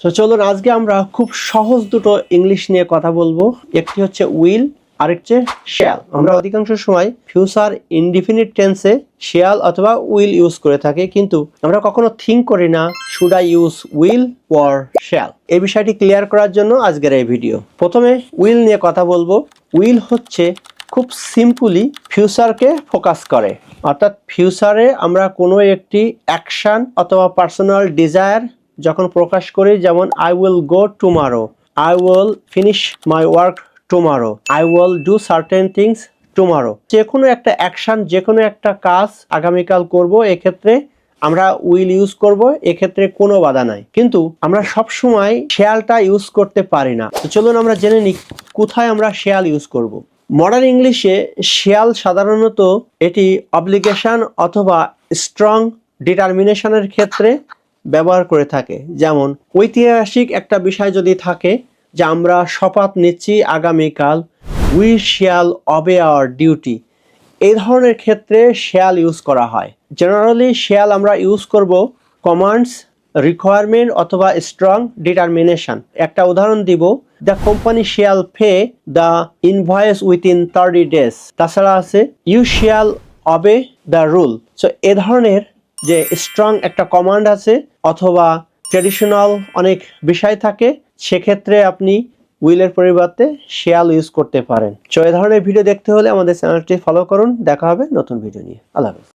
তো চলুন আজকে আমরা খুব সহজ দুটো ইংলিশ নিয়ে কথা বলবো। একটি হচ্ছে উইল, আরেকটি শ্যাল। আমরা অধিকাংশ সময় ফিউচার ইনডিফিনিট টেন্সে শ্যাল অথবা উইল ইউজ করে থাকি, কিন্তু আমরা কখনো থিঙ্ক করি না should I use will or shall. এই বিষয়টি ক্লিয়ার করার জন্য আজকের এই ভিডিও। প্রথমে উইল নিয়ে কথা বলবো। উইল হচ্ছে খুব সিম্পলি ফিউচারকে ফোকাস করে, অর্থাৎ ফিউচারে আমরা কোনো একটি অ্যাকশন অথবা পার্সোনাল ডিজায়ার যখন প্রকাশ করি, যেমন I will go tomorrow, I will finish my work tomorrow, I will do certain things tomorrow. যে কোনো একটা অ্যাকশন, যে কোনো একটা কাজ আগামীকাল করব, এক্ষেত্রে আমরা উইল ইউজ করব, এক্ষেত্রে কোনো বাধা নাই। কিন্তু আমরা সব সময় শ্যালটা ইউজ করতে পারি না। তো চলুন আমরা জেনে নিই কোথায় আমরা শ্যাল ইউজ করব। মডার্ন ইংলিশে শ্যাল সাধারণত এটি অব্লিগেশন অথবা স্ট্রং ডিটারমিনেশনের ক্ষেত্রে ব্যবহার করে থাকে। যেমন ঐতিহাসিক একটা বিষয় যদি থাকে যে আমরা শপথ নিচ্ছি আগামীকাল, we shall obey our duty, এই ধরনের ক্ষেত্রে শ্যাল ইউজ করা হয়। জেনারেলি শ্যাল আমরা ইউজ করব কমান্ডস, রিকোয়ারমেন্ট অথবা স্ট্রং ডিটারমিনেশন। একটা উদাহরণ দিব, the company shall pay the invoice within 30 days। তাছাড়া আছে you shall obey the rule. So এ ধরনের যে স্ট্রং একটা কমান্ড আছে অথবা ট্রেডিশনাল অনেক বিষয় থাকে, সেক্ষেত্রে আপনি উইলের পরিবর্তে শ্যাল ইউজ করতে পারেন। সো এই ধরনের ভিডিও দেখতে হলে আমাদের চ্যানেলটি ফলো করুন। দেখা হবে নতুন ভিডিও নিয়ে। আল্লাহ হাফেজ।